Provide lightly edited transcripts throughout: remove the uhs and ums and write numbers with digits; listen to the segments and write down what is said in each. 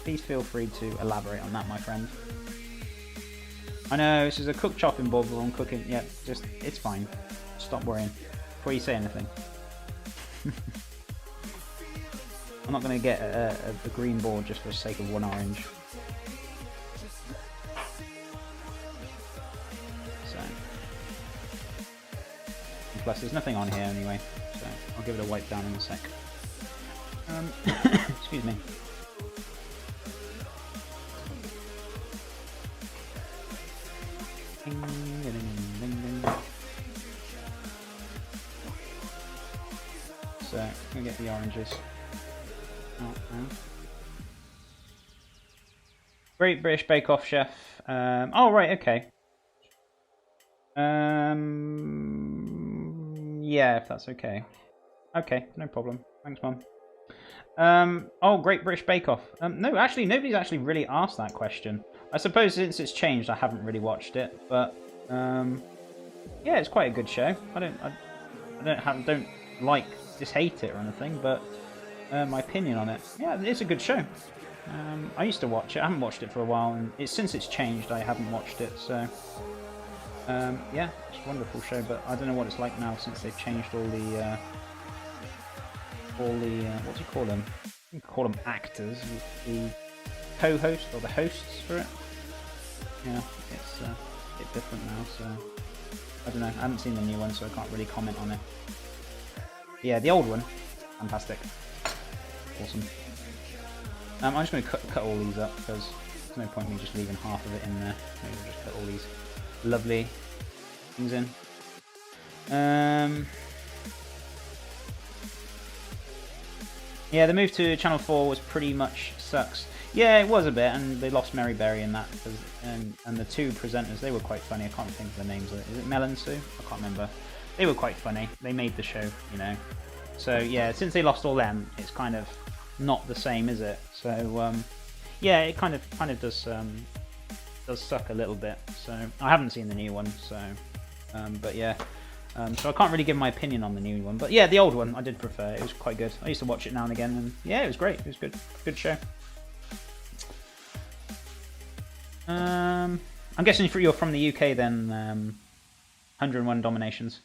Please feel free to elaborate on that, my friend. I know, this is a cook chopping board while I'm cooking. Yeah, just, it's fine. Stop worrying before you say anything. I'm not going to get a green board just for the sake of one orange. So. And plus, there's nothing on here anyway, so I'll give it a wipe down in a sec. Excuse me. So, I'm going to get the oranges. Great British Bake Off chef. Oh, right, okay. Yeah, if that's okay. Okay, no problem. Thanks, Mum. Oh, Great British Bake Off. No, actually, nobody's actually really asked that question. I suppose since it's changed, I haven't really watched it, but yeah, it's quite a good show. I don't just hate it or anything, but my opinion on it, yeah, it's a good show. I used to watch it. I haven't watched it for a while, and since it's changed, I haven't watched it. So yeah, it's a wonderful show, but I don't know what it's like now since they've changed all the what do you call them? You can call them actors, the co-host or the hosts for it. Yeah, it's a bit different now, so I don't know. I haven't seen the new one, so I can't really comment on it. Yeah, the old one, fantastic, awesome. I'm just going to cut all these up because there's no point in me just leaving half of it in there. Maybe we'll just cut all these lovely things in. Yeah, the move to Channel 4 was pretty much sucks. Yeah, it was a bit, and they lost Mary Berry in that. And the two presenters, they were quite funny. I can't think of the names of it. Is it Mel and Sue? I can't remember. They were quite funny. They made the show, you know. So yeah, since they lost all them, it's kind of not the same, is it? So yeah, it kind of does suck a little bit. So I haven't seen the new one, so but yeah. So I can't really give my opinion on the new one, but yeah, the old one I did prefer. It was quite good. I used to watch it now and again, and yeah, it was great. It was good show. I'm guessing if you're from the UK, then 101 Dominations.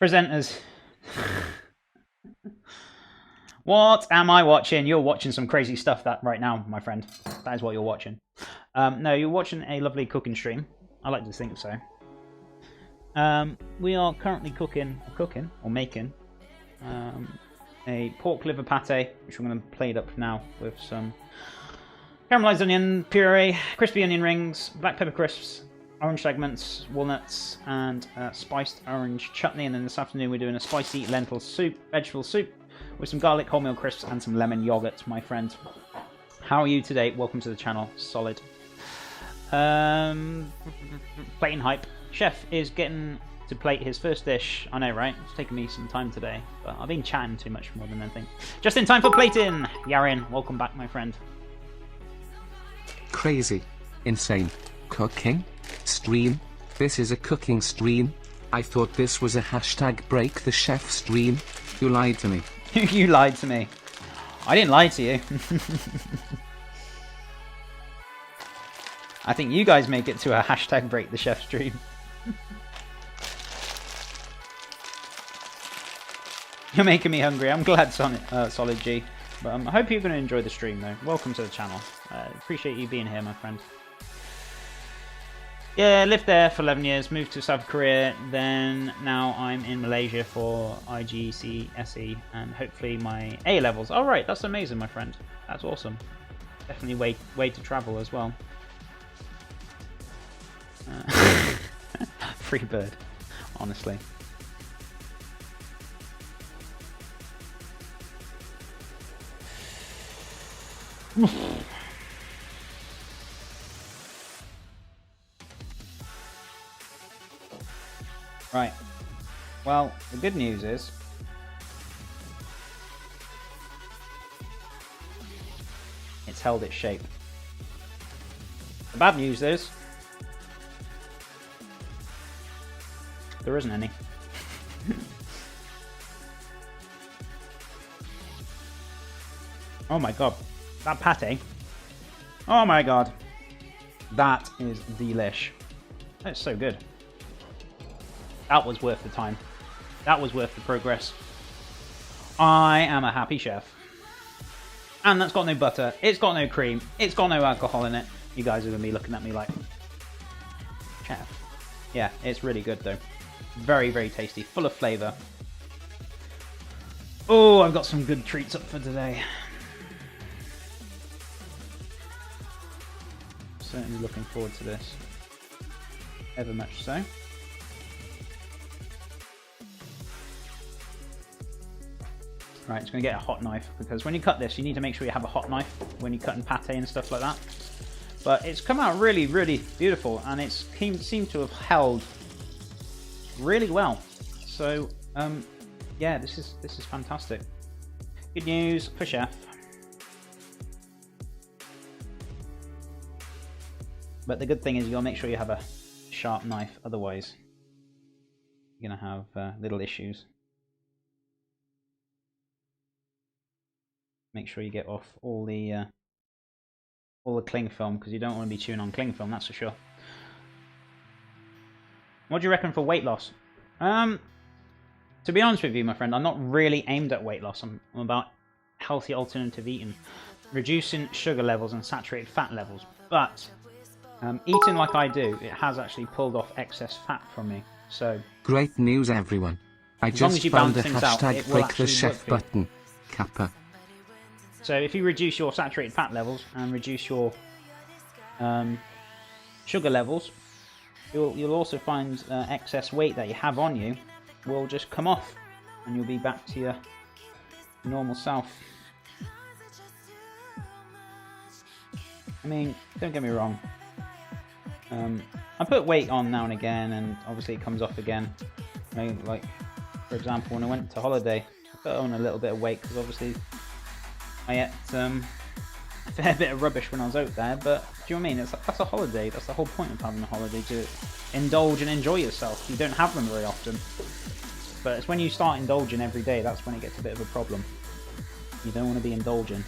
Presenters. What am I watching? You're watching some crazy stuff right now, my friend. That is what you're watching. No, you're watching a lovely cooking stream. I like to think so. We are currently making a pork liver pate, which I'm going to plate up now with some caramelized onion puree, crispy onion rings, black pepper crisps, orange segments, walnuts, and spiced orange chutney. And then this afternoon we're doing a spicy lentil soup, vegetable soup, with some garlic wholemeal crisps and some lemon yogurt, my friend. How are you today? Welcome to the channel. Solid. Plating hype. Chef is getting to plate his first dish. I know, right? It's taken me some time today, but I've been chatting too much more than anything. Just in time for plating! Yarin, welcome back, my friend. Crazy. Insane. Cooking? Stream? This is a cooking stream? I thought this was a hashtag break the chef stream. You lied to me. You lied to me. I didn't lie to you. I think you guys make it to a hashtag break the chef stream. You're making me hungry. I'm glad, Solid G. But I hope you're going to enjoy the stream, though. Welcome to the channel. Appreciate you being here, my friend. Yeah, lived there for 11 years, moved to South Korea, then now I'm in Malaysia for IGCSE and hopefully my A levels. Oh, right, that's amazing, my friend. That's awesome. Definitely way to travel as well. Free bird, honestly. Right. Well, the good news is it's held its shape. The bad news is there isn't any. Oh my god. That pate. Oh my god. That is delish. That's so good. That was worth the time. That was worth the progress. I am a happy chef. And that's got no butter. It's got no cream. It's got no alcohol in it. You guys are going to be looking at me like... Chef. Yeah, it's really good though. Very, very tasty. Full of flavour. Oh, I've got some good treats up for today. Certainly looking forward to this. Ever much so. Right, it's going to get a hot knife, because when you cut this, you need to make sure you have a hot knife when you're cutting pate and stuff like that. But it's come out really, really beautiful, and it seemed to have held really well. So, yeah, this is fantastic. Good news for chef. But the good thing is you got to make sure you have a sharp knife, otherwise you're going to have little issues. Make sure you get off all the cling film, because you don't want to be chewing on cling film, that's for sure. What do you reckon for weight loss? To be honest with you, my friend, I'm not really aimed at weight loss. I'm about healthy alternative eating, reducing sugar levels and saturated fat levels. But eating like I do, it has actually pulled off excess fat from me. So great news, everyone! I just found the hashtag break the chef button, Kappa. So if you reduce your saturated fat levels and reduce your sugar levels, you'll also find excess weight that you have on you will just come off, and you'll be back to your normal self. I mean, don't get me wrong. I put weight on now and again, and obviously it comes off again. I mean, like, for example, when I went to holiday, I put on a little bit of weight because obviously I ate a fair bit of rubbish when I was out there, but do you know what I mean? That's a holiday. That's the whole point of having a holiday, to indulge and enjoy yourself. You don't have them very often. But it's when you start indulging every day, that's when it gets a bit of a problem. You don't want to be indulging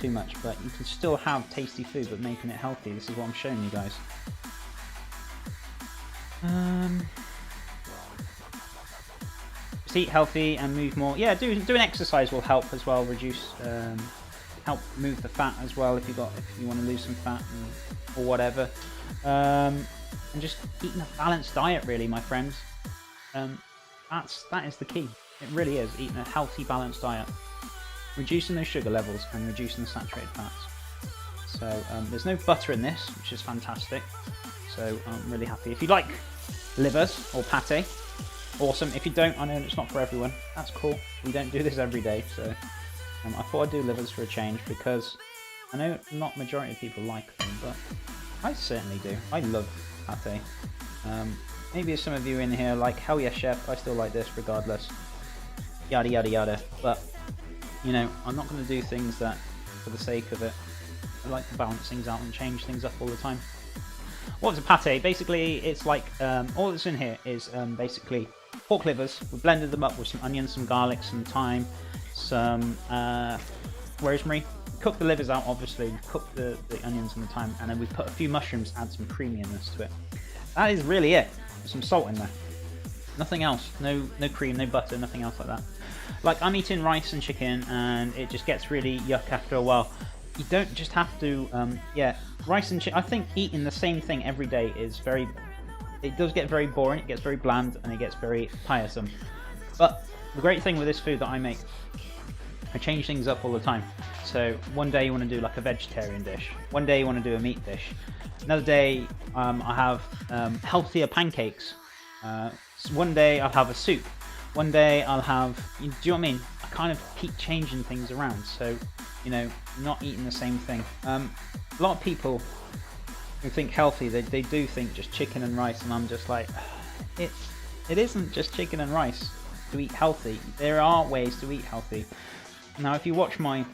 too much, but you can still have tasty food, but making it healthy. This is what I'm showing you guys. Just eat healthy and move more. Yeah, doing exercise will help as well. Reduce, help move the fat as well if you want to lose some fat or whatever. And just eating a balanced diet, really, my friends. That is the key. It really is, eating a healthy, balanced diet, reducing those sugar levels and reducing the saturated fats. So there's no butter in this, which is fantastic. So I'm really happy. If you like livers or pate, awesome. If you don't, I know it's not for everyone. That's cool. We don't do this every day, so I thought I'd do livers for a change, because I know not majority of people like them, but I certainly do. I love pate. Maybe some of you in here are like, hell yeah, chef, I still like this regardless. Yada yada yada. But you know, I'm not going to do things that for the sake of it. I like to balance things out and change things up all the time. What's a pate? Basically, it's like all that's in here is basically pork livers. We blended them up with some onions, some garlic, some thyme, some rosemary. Cook the livers out, obviously. Cook the onions and the thyme, and then we put a few mushrooms, add some creaminess to it. That is really it. Some salt in there. Nothing else. No cream, no butter, nothing else like that. Like, I'm eating rice and chicken, and it just gets really yuck after a while. You don't just have to, yeah, rice and chicken. I think eating the same thing every day is it does get very boring, it gets very bland, and it gets very tiresome. But the great thing with this food that I make, I change things up all the time. So one day you want to do like a vegetarian dish, one day you want to do a meat dish, another day I have healthier pancakes, one day I'll have a soup, one day I'll have, do you know what I mean? I kind of keep changing things around, so, you know, not eating the same thing. A lot of people who think healthy, they do think just chicken and rice, and I'm just like, it isn't just chicken and rice to eat healthy. There are ways to eat healthy. Now, if you watch my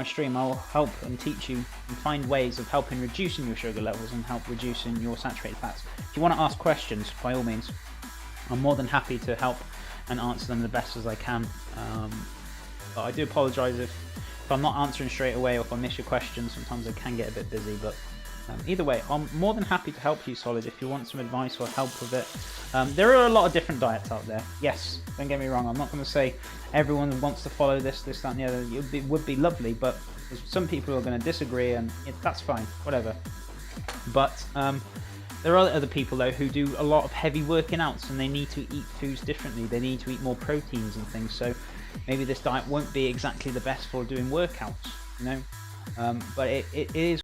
stream, I'll help and teach you and find ways of helping reducing your sugar levels and help reducing your saturated fats. If you want to ask questions, by all means, I'm more than happy to help and answer them the best as I can. But I do apologise if I'm not answering straight away, or if I miss your question, sometimes I can get a bit busy, but either way, I'm more than happy to help you, Solid, if you want some advice or help with it. There are a lot of different diets out there. Yes, don't get me wrong, I'm not going to say everyone wants to follow this, that, and the other. It would be lovely, but there's some people who are going to disagree, and that's fine, whatever. But there are other people, though, who do a lot of heavy working outs, and they need to eat foods differently. They need to eat more proteins and things, so maybe this diet won't be exactly the best for doing workouts, you know? But it is